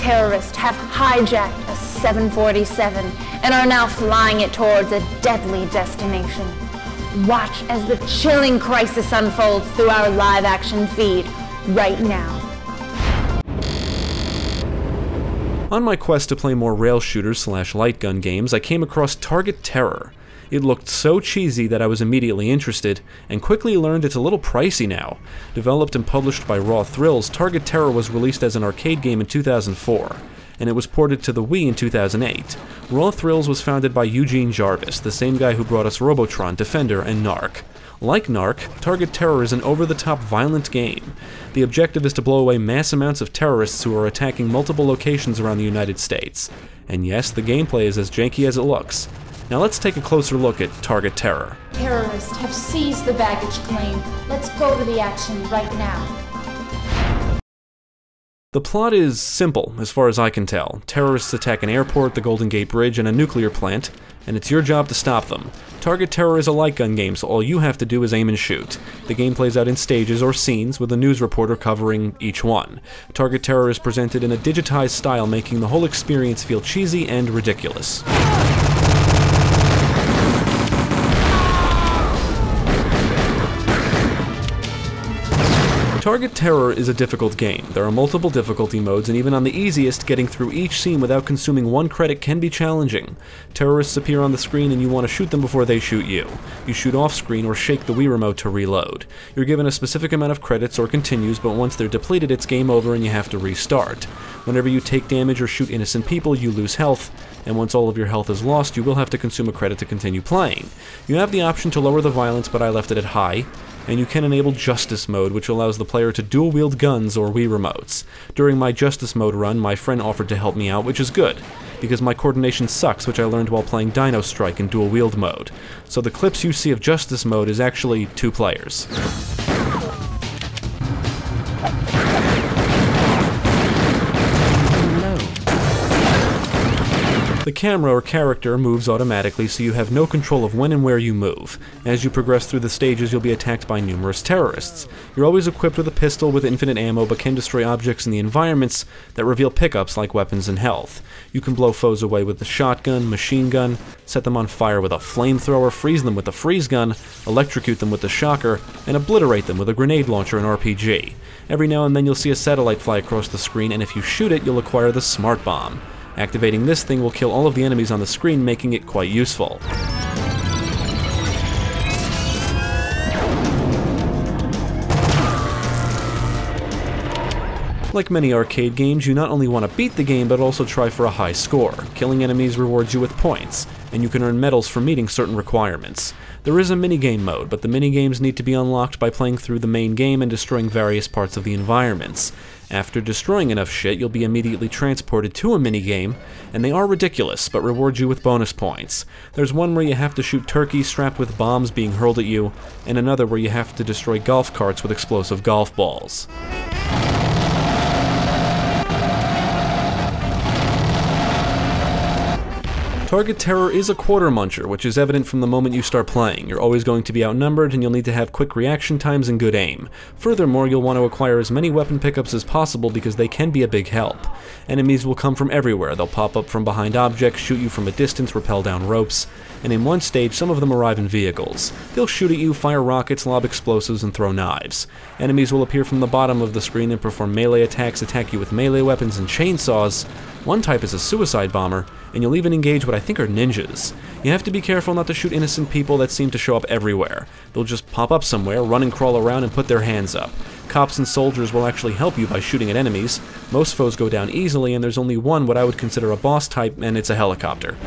terrorists have hijacked a 747 and are now flying it towards a deadly destination. Watch as the chilling crisis unfolds through our live-action feed right now. On my quest to play more rail shooters / light gun games, I came across Target Terror. It looked so cheesy that I was immediately interested, and quickly learned it's a little pricey now. Developed and published by Raw Thrills, Target Terror was released as an arcade game in 2004, and it was ported to the Wii in 2008. Raw Thrills was founded by Eugene Jarvis, the same guy who brought us Robotron, Defender, and Narc. Like Narc, Target Terror is an over-the-top violent game. The objective is to blow away mass amounts of terrorists who are attacking multiple locations around the United States. And yes, the gameplay is as janky as it looks. Now let's take a closer look at Target Terror. Terrorists have seized the baggage claim. Let's go to the action right now. The plot is simple, as far as I can tell. Terrorists attack an airport, the Golden Gate Bridge, and a nuclear plant, and it's your job to stop them. Target Terror is a light gun game, so all you have to do is aim and shoot. The game plays out in stages or scenes, with a news reporter covering each one. Target Terror is presented in a digitized style, making the whole experience feel cheesy and ridiculous. Target Terror is a difficult game. There are multiple difficulty modes, and even on the easiest, getting through each scene without consuming 1 credit can be challenging. Terrorists appear on the screen and you want to shoot them before they shoot you. You shoot off screen or shake the Wii remote to reload. You're given a specific amount of credits or continues, but once they're depleted it's game over and you have to restart. Whenever you take damage or shoot innocent people, you lose health, and once all of your health is lost, you will have to consume a credit to continue playing. You have the option to lower the violence, but I left it at high. And you can enable Justice Mode, which allows the player to dual-wield guns or Wii remotes. During my Justice Mode run, my friend offered to help me out, which is good, because my coordination sucks, which I learned while playing Dino Strike in dual-wield mode. So the clips you see of Justice Mode is actually 2 players. The camera or character moves automatically, so you have no control of when and where you move. As you progress through the stages, you'll be attacked by numerous terrorists. You're always equipped with a pistol with infinite ammo, but can destroy objects in the environments that reveal pickups like weapons and health. You can blow foes away with the shotgun, machine gun, set them on fire with a flamethrower, freeze them with the freeze gun, electrocute them with the shocker, and obliterate them with a grenade launcher and RPG. Every now and then you'll see a satellite fly across the screen, and if you shoot it, you'll acquire the Smart Bomb. Activating this thing will kill all of the enemies on the screen, making it quite useful. Like many arcade games, you not only want to beat the game, but also try for a high score. Killing enemies rewards you with points, and you can earn medals for meeting certain requirements. There is a minigame mode, but the minigames need to be unlocked by playing through the main game and destroying various parts of the environments. After destroying enough shit, you'll be immediately transported to a minigame, and they are ridiculous, but reward you with bonus points. There's one where you have to shoot turkeys strapped with bombs being hurled at you, and another where you have to destroy golf carts with explosive golf balls. Target Terror is a quarter muncher, which is evident from the moment you start playing. You're always going to be outnumbered, and you'll need to have quick reaction times and good aim. Furthermore, you'll want to acquire as many weapon pickups as possible because they can be a big help. Enemies will come from everywhere. They'll pop up from behind objects, shoot you from a distance, rappel down ropes, and in one stage, some of them arrive in vehicles. They'll shoot at you, fire rockets, lob explosives, and throw knives. Enemies will appear from the bottom of the screen and perform melee attacks, attack you with melee weapons and chainsaws. One type is a suicide bomber, and you'll even engage what I think are ninjas. You have to be careful not to shoot innocent people that seem to show up everywhere. They'll just pop up somewhere, run and crawl around, and put their hands up. Cops and soldiers will actually help you by shooting at enemies. Most foes go down easily, and there's only one what I would consider a boss type, and it's a helicopter.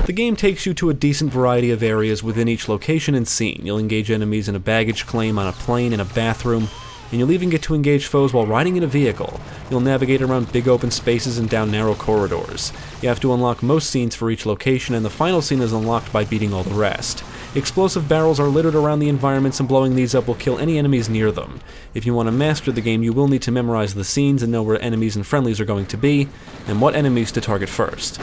The game takes you to a decent variety of areas within each location and scene. You'll engage enemies in a baggage claim, on a plane, in a bathroom, and you'll even get to engage foes while riding in a vehicle. You'll navigate around big open spaces and down narrow corridors. You have to unlock most scenes for each location, and the final scene is unlocked by beating all the rest. Explosive barrels are littered around the environments, and blowing these up will kill any enemies near them. If you want to master the game, you will need to memorize the scenes and know where enemies and friendlies are going to be, and what enemies to target first.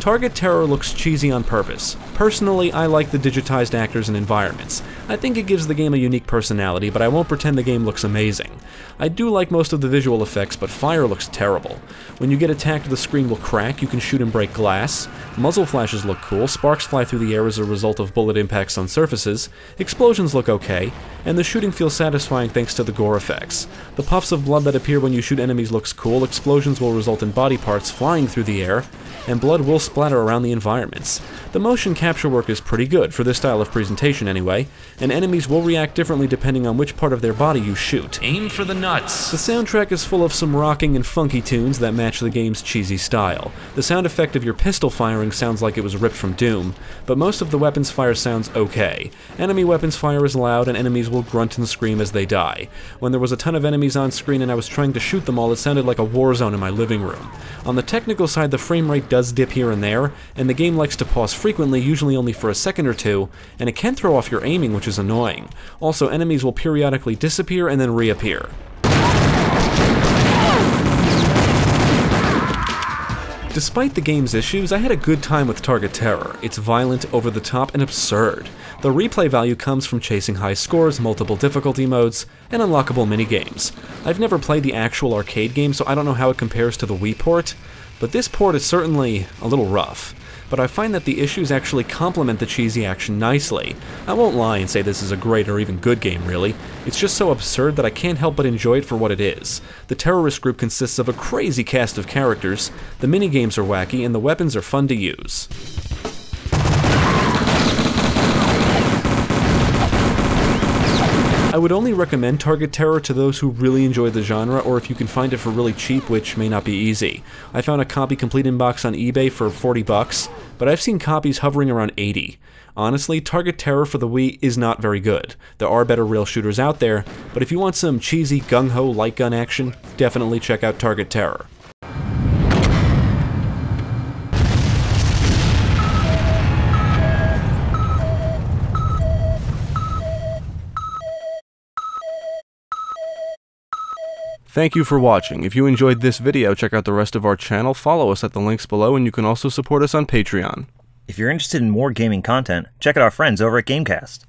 Target Terror looks cheesy on purpose. Personally, I like the digitized actors and environments. I think it gives the game a unique personality, but I won't pretend the game looks amazing. I do like most of the visual effects, but fire looks terrible. When you get attacked, the screen will crack, you can shoot and break glass, muzzle flashes look cool, sparks fly through the air as a result of bullet impacts on surfaces, explosions look okay, and the shooting feels satisfying thanks to the gore effects. The puffs of blood that appear when you shoot enemies looks cool, explosions will result in body parts flying through the air, and blood will splatter around the environments. The motion capture work is pretty good, for this style of presentation anyway, and enemies will react differently depending on which part of their body you shoot. Aim for the nuts! The soundtrack is full of some rocking and funky tunes that match the game's cheesy style. The sound effect of your pistol firing sounds like it was ripped from Doom, but most of the weapons fire sounds okay. Enemy weapons fire is loud, and enemies will grunt and scream as they die. When there was a ton of enemies on screen and I was trying to shoot them all, it sounded like a war zone in my living room. On the technical side, the frame rate does dip here and there, and the game likes to pause frequently, usually only for a second or two, and it can throw off your aiming, which is annoying. Also, enemies will periodically disappear and then reappear. Despite the game's issues, I had a good time with Target Terror. It's violent, over the top, and absurd. The replay value comes from chasing high scores, multiple difficulty modes, and unlockable minigames. I've never played the actual arcade game, so I don't know how it compares to the Wii port, but this port is certainly a little rough. But I find that the issues actually complement the cheesy action nicely. I won't lie and say this is a great or even good game, really. It's just so absurd that I can't help but enjoy it for what it is. The terrorist group consists of a crazy cast of characters, the minigames are wacky, and the weapons are fun to use. I would only recommend Target Terror to those who really enjoy the genre, or if you can find it for really cheap, which may not be easy. I found a copy complete in box on eBay for $40, but I've seen copies hovering around $80. Honestly, Target Terror for the Wii is not very good. There are better rail shooters out there, but if you want some cheesy gung-ho light gun action, definitely check out Target Terror. Thank you for watching. If you enjoyed this video, check out the rest of our channel, follow us at the links below, and you can also support us on Patreon. If you're interested in more gaming content, check out our friends over at Gamecast.